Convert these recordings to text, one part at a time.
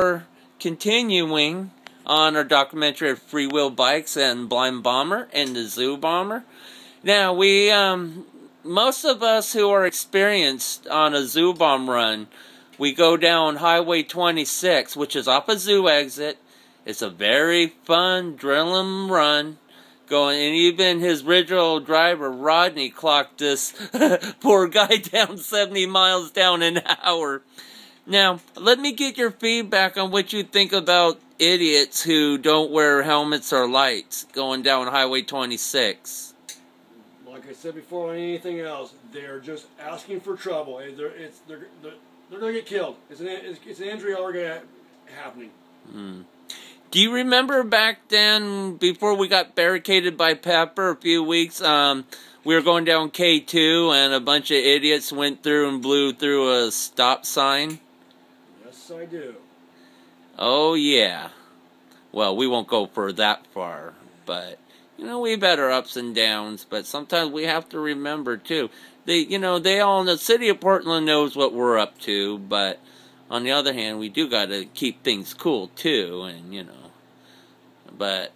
We're continuing on our documentary of free wheel bikes and Blind Bomber and the Zoo Bomber. Now, most of us who are experienced on a Zoo Bomb run, we go down Highway 26, which is off a zoo exit. It's a very fun, adrenaline run. And even his original driver, Rodney, clocked this poor guy down 70 miles down an hour. Now, let me get your feedback on what you think about idiots who don't wear helmets or lights going down Highway 26. Like I said before, on anything else, they're just asking for trouble. They're going to get killed. It's an injury already happening. Do you remember back then, before we got barricaded by Pepper a few weeks, we were going down K2 and a bunch of idiots went through and blew through a stop sign? Yes, I do. Oh, yeah. Well, we won't go for that far, but, we've had our ups and downs, but sometimes we have to remember, too. They all in the city of Portland knows what we're up to, but on the other hand, we do got to keep things cool, too, and, but,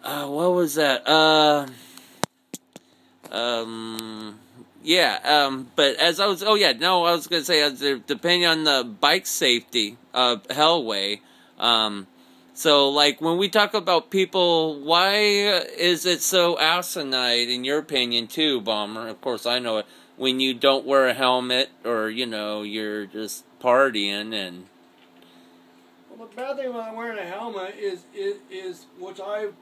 what was that? But as I was, I was going to say, depending on the bike safety of Hellway, so, like, when we talk about people, why is it so asinine, in your opinion, too, Bomber? Of course, I know it. When you don't wear a helmet, or, you're just partying, and... Well, the bad thing about wearing a helmet is which I've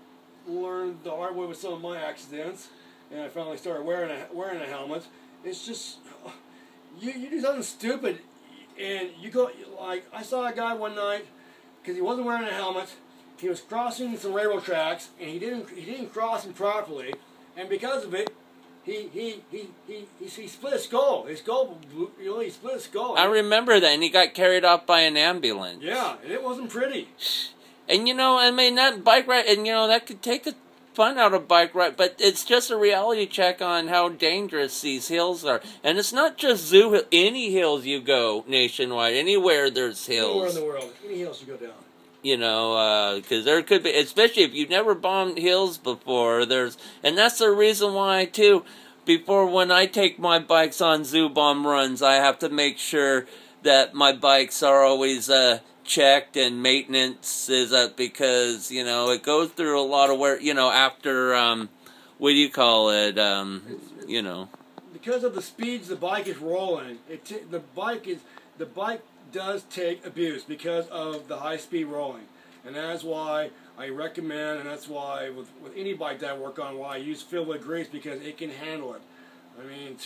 learned the hard way with some of my accidents, and I finally started wearing a helmet. It's just, you do something stupid, and you go, like, I saw a guy one night, because he wasn't wearing a helmet. He was crossing some railroad tracks, and he didn't cross them properly, and because of it, he split his skull. His skull, he split his skull. I remember that, and he got carried off by an ambulance. Yeah, and it wasn't pretty. And that bike ride, and that could take the fun out of bike ride, but it's just a reality check on how dangerous these hills are. And it's not just zoo hill, any hills you go nationwide, anywhere there's hills. Anywhere in the world, any hills you go down. Because there could be, especially if you've never bombed hills before, and that's the reason why, too, when I take my bikes on zoo bomb runs, I have to make sure that my bikes are always, checked and maintenance is up because, it goes through a lot of wear, after, what do you call it, Because of the speeds the bike is rolling, the bike does take abuse because of the high speed rolling. And that's why I recommend, and that's why with any bike that I work on, why I use filled with grease, because it can handle it. I mean,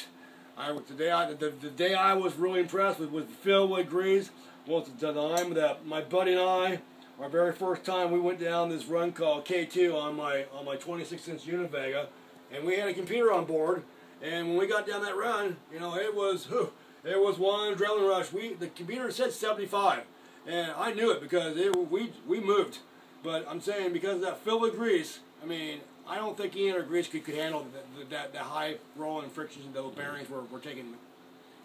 the day I was really impressed with filled with grease was the time that my buddy and I, our very first time, we went down this run called K2 on my 26-inch Univega, and we had a computer on board. And when we got down that run, it was one adrenaline rush. The computer said 75, and I knew it because we moved. But I'm saying because of that filled with grease, I mean, I don't think any other grease could handle that high rolling frictions and those bearings were taking.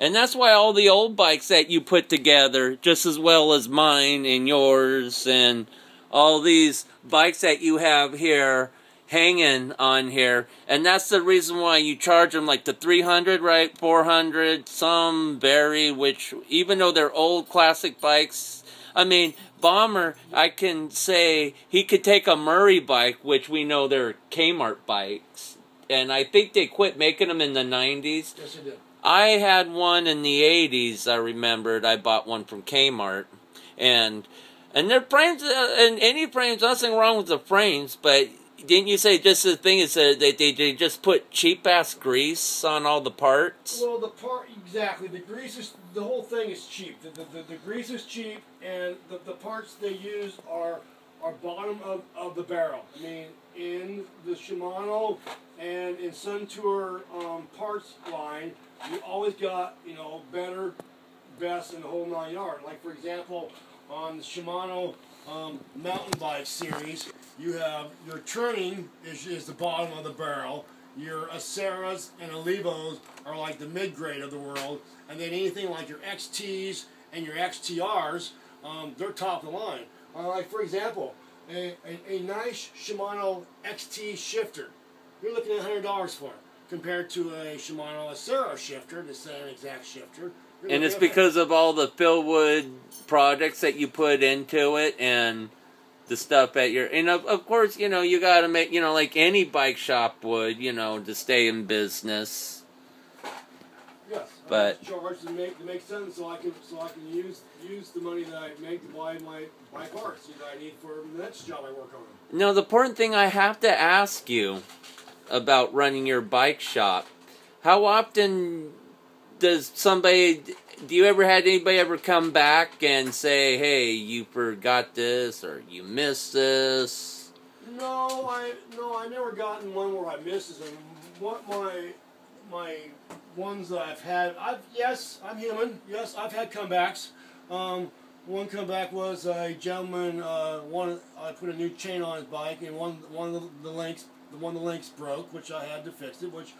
And that's why all the old bikes that you put together, just as well as mine and yours, and all these bikes that you have here, hanging on here, and that's the reason why you charge them like the 300, right? 400, some vary, which even though they're old classic bikes, I mean, Bomber, I can say he could take a Murray bike, which we know they're Kmart bikes, and I think they quit making them in the 90s. Yes, they did. I had one in the 80s, I remembered. I bought one from Kmart, and their frames, and any frames, nothing wrong with the frames, but didn't you say just the thing is that they just put cheap-ass grease on all the parts? Well, exactly. The grease is, the whole thing is cheap. The grease is cheap, and the parts they use are bottom of the barrel. I mean, in the Shimano and in Suntour parts line, you always got, better, best, and the whole 9 yards. Like, for example, on the Shimano mountain bike series, you have your turning is the bottom of the barrel, your Aceras and Alevos are like the mid-grade of the world, and then anything like your XTs and your XTRs, they're top of the line. Like for example, a nice Shimano XT shifter, you're looking at $100 for it, compared to a Shimano Acero shifter, the same exact shifter. And it's because of all the Philwood products that you put into it and the stuff at your... And of course, you know, you got to make, you know, like any bike shop would, you know, to stay in business. Yes, but I charge to make sense, so I can use the money that I make to buy my parts that I need for the next job I work on. Now, the important thing I have to ask you about running your bike shop, how often does somebody... Do you ever had anybody ever come back and say, hey, you forgot this or you missed this? No, I never gotten one where I missed it. And what my ones that I've had, yes, I'm human. Yes, I've had comebacks. One comeback was a gentleman. I put a new chain on his bike, and one of the links broke, which I had to fix it. Which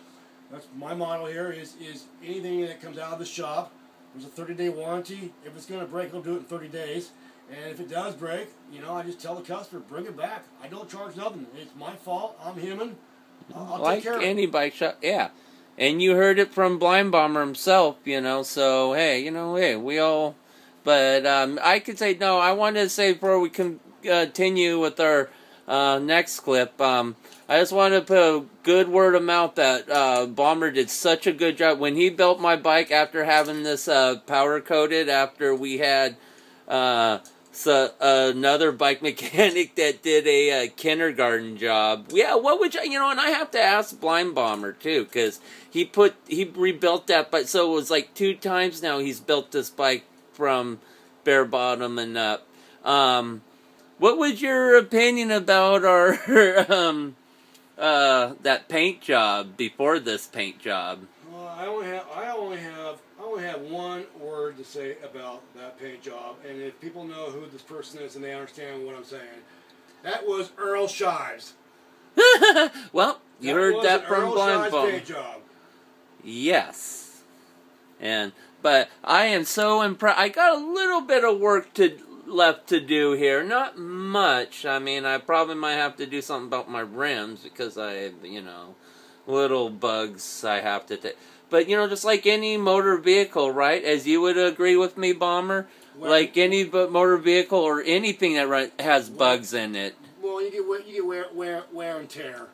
that's my model here is anything that comes out of the shop. There's a 30-day warranty. If it's going to break, I'll do it in 30 days. And if it does break, you know, I just tell the customer, bring it back. I don't charge nothing. It's my fault. I'm human. I'll like take care of any it. bike shop, yeah. And you heard it from Blind Bomber himself, you know, so, hey, you know, hey, we all... But I could say, no, I wanted to say before we continue with our next clip, I just wanted to put a good word of mouth that Bomber did such a good job. When he built my bike after having this powder coated, after we had another bike mechanic that did a kindergarten job. Yeah, what would you know? And I have to ask Blind Bomber too, because he rebuilt that bike. So it was like 2 times now he's built this bike from bare bottom and up. What was your opinion about our that paint job before this paint job? I only have one word to say about that paint job, and if people know who this person is and they understand what I'm saying, that was Earl Shives. Well, you heard that from Blind Bomber. Paint job. Yes, but I am so impressed. I got a little bit of work left to do here. Not much. I mean, I probably might have to do something about my rims because I have, you know, little bugs I have to take. But, you know, just like any motor vehicle, right? As you would agree with me, Bomber? Like any motor vehicle or anything that has bugs in it. Well, you get wear and tear.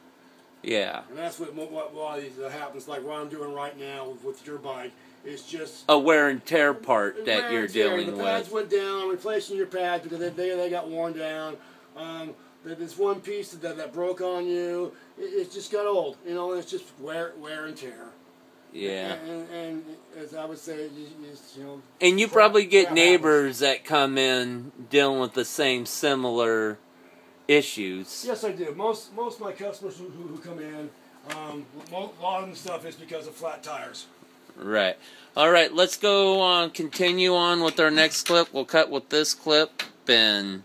Yeah. And that's what a lot of these happens. Like what I'm doing right now with your bike. It's just a wear and tear part that you're dealing with. The pads went down, replacing your pads because they got worn down. There's one piece that broke on you. It just got old. You know, it's just wear and tear. Yeah. And as I would say, you know. And you probably get neighbors that come in dealing with the same similar issues. Yes, I do. Most of my customers who come in, a lot of the stuff is because of flat tires. Right. All right, let's go on, continue on with our next clip. We'll cut with this clip and